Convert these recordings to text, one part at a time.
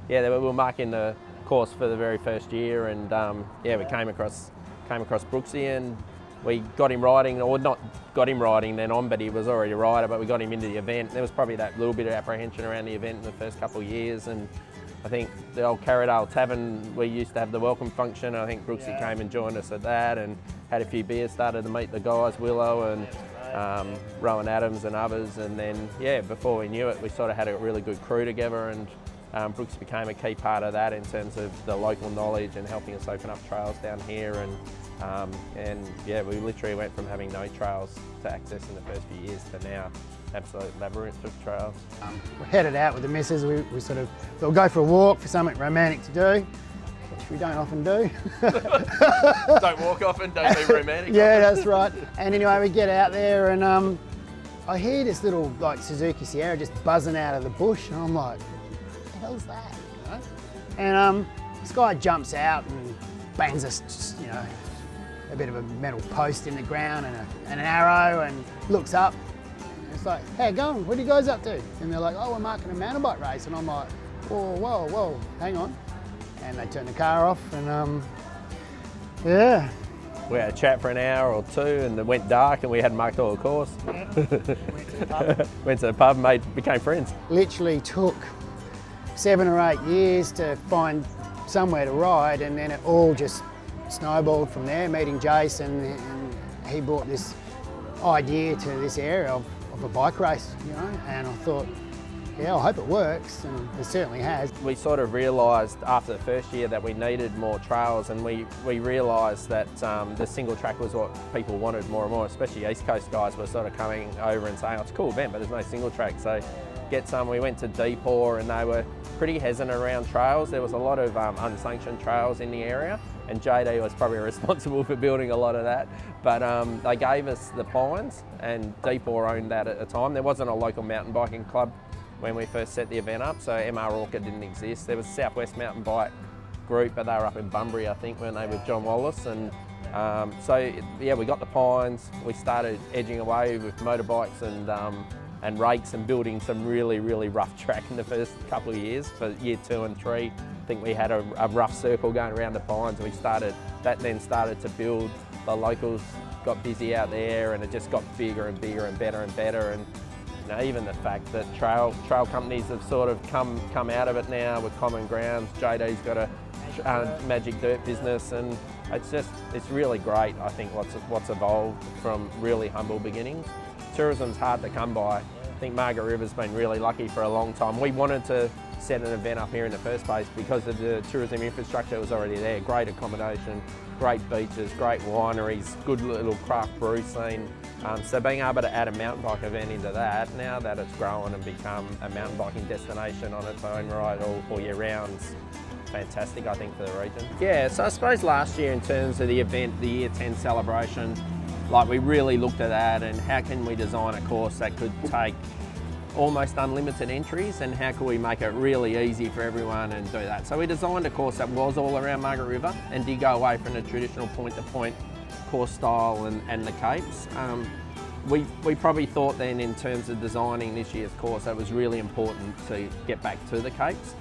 yeah, we were marking the course for the very first year, and yeah, we came across Brookesy, and we got him riding, or not got him riding then on, but he was already a rider, but we got him into the event. There was probably that little bit of apprehension around the event in the first couple of years, and I think the old Carradale Tavern, we used to have the welcome function. I think Brookesy came and joined us at that and had a few beers, started to meet the guys, Willow and Rowan Adams and others, and then, yeah, before we knew it, we sort of had a really good crew together, and Brookesy became a key part of that in terms of the local knowledge and helping us open up trails down here, and yeah, we literally went from having no trails to access in the first few years to now absolute labyrinth of trails. We're headed out with the missus. We sort of, we'll go for a walk for something romantic to do, which we don't often do. Don't walk often, don't be romantic. Yeah, that's right. And anyway, we get out there, and I hear this little like Suzuki Sierra just buzzing out of the bush, and I'm like, what the hell's that? You know? And this guy jumps out and bangs us, you know, a bit of a metal post in the ground and an arrow, and looks up. And it's like, how you going? What are you guys up to? And they're like, oh, we're marking a mountain bike race. And I'm like, whoa, hang on. And they turn the car off, and yeah. We had a chat for an hour or two, and it went dark, and we hadn't marked all the course. Yeah. Went to the pub, became friends. Literally took 7 or 8 years to find somewhere to ride, and then it all just snowballed from there, meeting Jase, and he brought this idea to this area of a bike race, you know, and I thought, yeah, I hope it works, and it certainly has. We sort of realised after the first year that we needed more trails, and we realised that the single track was what people wanted more and more, especially East Coast guys were sort of coming over and saying, oh, it's a cool event, but there's no single track, so get some. We went to Deepore, and they were pretty hesitant around trails. There was a lot of unsanctioned trails in the area, and JD was probably responsible for building a lot of that. But they gave us the Pines, and Deepore owned that at the time. There wasn't a local mountain biking club when we first set the event up, so MR Orca didn't exist. There was Southwest Mountain Bike Group, but they were up in Bunbury, I think, when they were John Wallace. And so, yeah, we got the Pines. We started edging away with motorbikes and rakes and building some really, really rough track in the first couple of years. For year 2 and 3, I think we had a rough circle going around the Pines. That then started to build. The locals got busy out there, and it just got bigger and bigger and better and better. And you know, even the fact that trail companies have sort of come out of it now with Common Grounds. JD's got a Magic Dirt business, and it's really great. I think what's evolved from really humble beginnings. Tourism's hard to come by. I think Margaret River's been really lucky for a long time. We wanted to set an event up here in the first place because of the tourism infrastructure was already there. Great accommodation, great beaches, great wineries, good little craft brew scene. So being able to add a mountain bike event into that, now that it's grown and become a mountain biking destination on its own right all year round, is fantastic, I think, for the region. Yeah, so I suppose last year in terms of the event, the Year 10 celebration, like we really looked at that and how can we design a course that could take almost unlimited entries, and how could we make it really easy for everyone and do that. So we designed a course that was all around Margaret River and did go away from the traditional point-to-point course style and the Capes. We probably thought then in terms of designing this year's course that it was really important to get back to the Capes.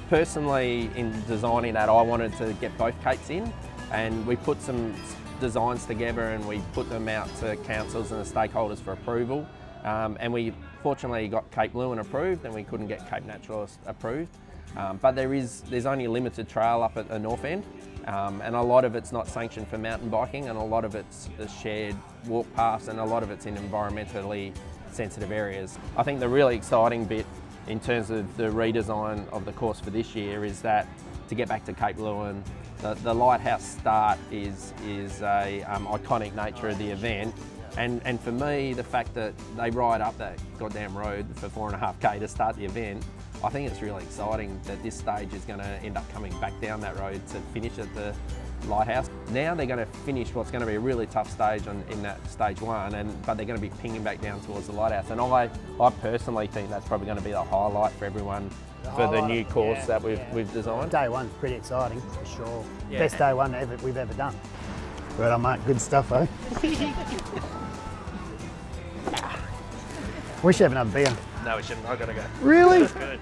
Personally, in designing that, I wanted to get both Capes in, and we put some designs together and we put them out to councils and the stakeholders for approval. And we fortunately got Cape Lewin approved, and we couldn't get Cape Naturalist approved. But there's only a limited trail up at the north end, and a lot of it's not sanctioned for mountain biking, and a lot of it's the shared walk paths, and a lot of it's in environmentally sensitive areas. I think the really exciting bit in terms of the redesign of the course for this year is that to get back to Cape Lewin, the lighthouse start is a iconic nature of the event. And for me, the fact that they ride up that goddamn road for 4.5k to start the event, I think it's really exciting that this stage is going to end up coming back down that road to finish at the lighthouse. Now they're going to finish what's going to be a really tough stage in that stage 1, but they're going to be pinging back down towards the lighthouse. And I personally think that's probably going to be the highlight for everyone for the new course that we've designed. Day 1's pretty exciting, for sure. Yeah. Best day 1 we've ever done. Right on, mate. Good stuff, eh? We should have another beer. No, we shouldn't. I've got to go. Really? Good.